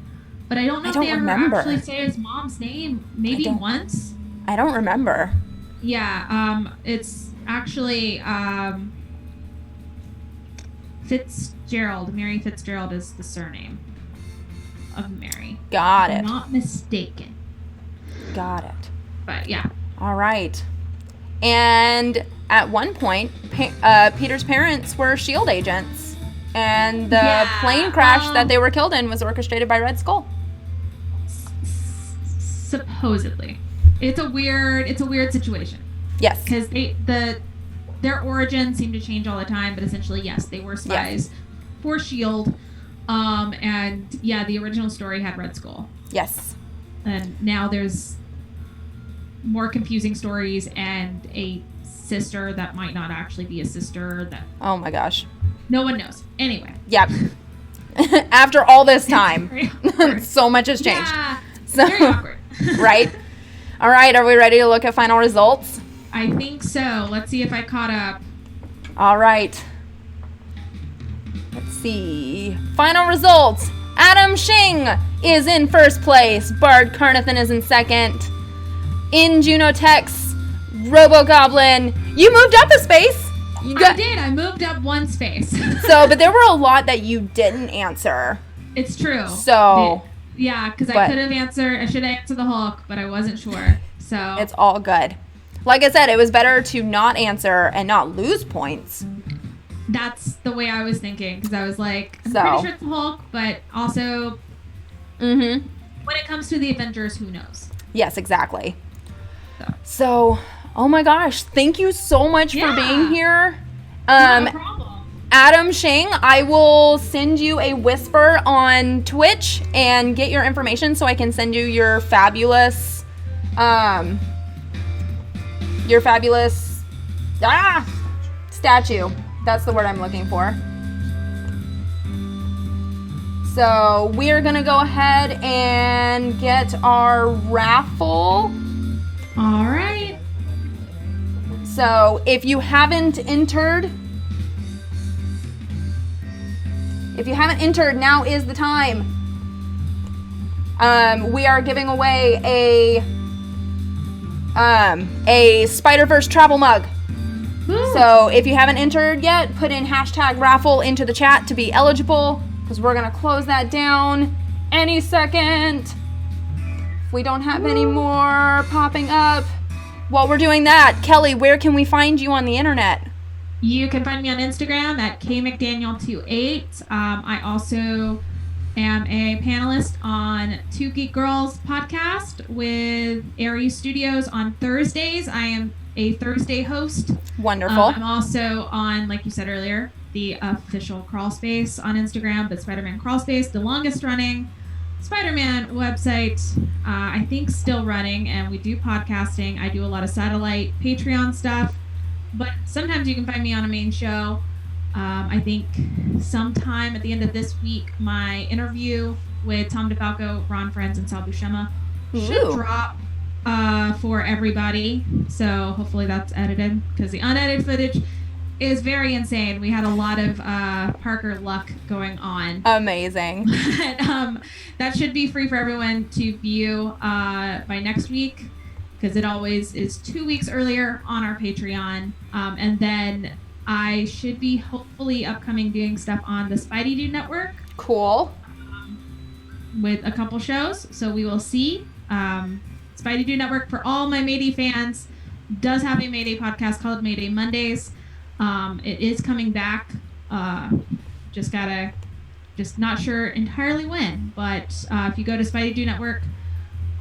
But I don't know if they ever actually say his mom's name. Maybe once. I don't remember. Yeah. It's actually Fitzgerald. Mary Fitzgerald is the surname of Mary. Got it. If I'm not mistaken. Got it. But yeah. All right. And at one point, Peter's parents were S.H.I.E.L.D. agents. And the plane crash that they were killed in was orchestrated by Red Skull. Supposedly. It's a weird situation. Yes. Because their origins seem to change all the time, but essentially, yes, they were spies for S.H.I.E.L.D. And yeah, the original story had Red Skull. Yes. And now there's more confusing stories and a sister that might not actually be a sister. That oh my gosh. No one knows. Anyway. Yep. After all this time, so much has changed. Yeah. So, very awkward. Right? All right, are we ready to look at final results? I think so. Let's see if I caught up. All right. Let's see. Final results. Adam Shing is in first place. Bard Carnathan is in second. In Junotex, Robogoblin, you moved up a space. I did. I moved up one space. But there were a lot that you didn't answer. It's true. So. Yeah, because I should have answered the Hulk, but I wasn't sure. So. It's all good. Like I said, it was better to not answer and not lose points. That's the way I was thinking, because I was like, I'm pretty sure it's the Hulk, but also, when it comes to the Avengers, who knows? Yes, exactly. So, oh my gosh, thank you so much for being here. No problem. Adam Shing, I will send you a whisper on Twitch and get your information so I can send you your fabulous, statue. That's the word I'm looking for. So we're gonna go ahead and get our raffle. All right. So if you haven't entered, now is the time. We are giving away a Spider-Verse travel mug. Woo. So if you haven't entered yet, put in #raffle into the chat to be eligible, because we're gonna close that down any second. If we don't have any more popping up while we're doing that, Kelly, where can we find you on the internet? You can find me on Instagram at KMcDaniel28. I also am a panelist on Two Geek Girls podcast with Aries Studios on Thursdays. I am a Thursday host. Wonderful. I'm also on, like you said earlier, the official Crawl Space on Instagram, but Spider-Man Crawl Space, the longest running Spider-Man website, I think still running, and we do podcasting. I do a lot of satellite Patreon stuff. But sometimes you can find me on a main show. I think sometime at the end of this week, my interview with Tom DeFalco, Ron Friends, and Sal Buscema should drop for everybody. So hopefully that's edited, because the unedited footage is very insane. We had a lot of Parker luck going on. Amazing. But, that should be free for everyone to view by next week, because it always is 2 weeks earlier on our Patreon. And then I should be hopefully upcoming doing stuff on the Spidey Dude Network. Cool. With a couple shows. So we will see. Spidey Dude Network, for all my Mayday fans, does have a Mayday podcast called Mayday Mondays. It is coming back. Just not sure entirely when. But if you go to Spidey Dude Network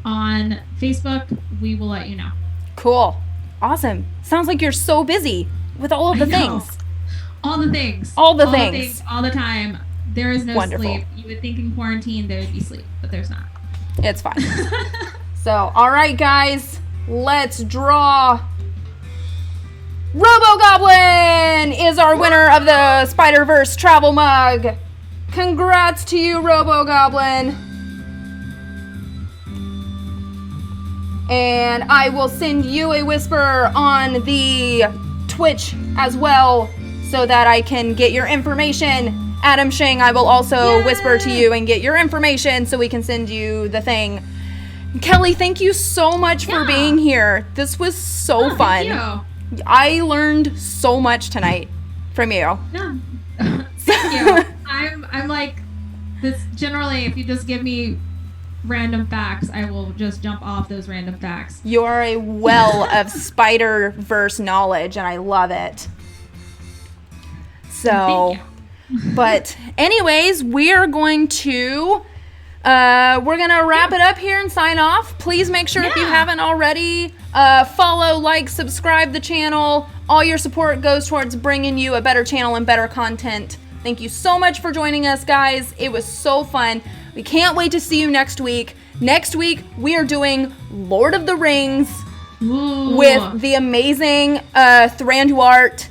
on Facebook, we will let you know. Cool. Awesome. Sounds like you're so busy with all of the things. All the things. All the things. All the time. There is no Wonderful. sleep. You would think in quarantine there would be sleep, but there's not. It's fine. So, all right, guys. Let's draw. Robogoblin is our winner of the Spider-Verse travel mug. Congrats to you, Robogoblin. And I will send you a whisper on the Twitch as well, so that I can get your information. Adam Shing, I will also whisper to you and get your information so we can send you the thing. Kelly, thank you so much for being here. This was so fun. Thank you. I learned so much tonight from you. No. Thank you. I'm like this generally. If you just give me random facts, I will just jump off those random facts. You're a well of Spider-Verse knowledge, and I love it. So, But anyways, we're going to wrap it up here and sign off. Please make sure if you haven't already, follow, like, subscribe the channel. All your support goes towards bringing you a better channel and better content. Thank you so much for joining us, guys. It was so fun. We can't wait to see you next week. Next week, we are doing Lord of the Rings with the amazing Thran Duart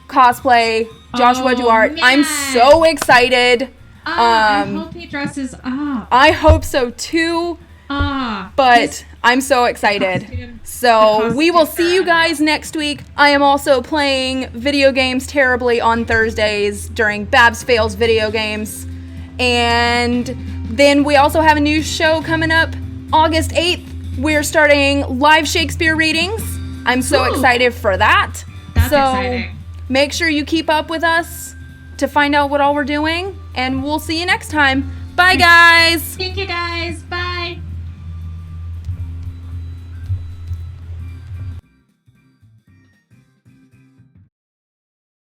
cosplay, Joshua Duart. Man. I'm so excited. I hope he dresses up. I hope so too. But I'm so excited. So we will see you guys next week. I am also playing video games terribly on Thursdays during Babs Fails Video Games. And then we also have a new show coming up August 8th. We're starting live Shakespeare readings. I'm so excited for that. That's exciting. Make sure you keep up with us to find out what all we're doing. And we'll see you next time. Bye, guys. Thank you, guys. Bye.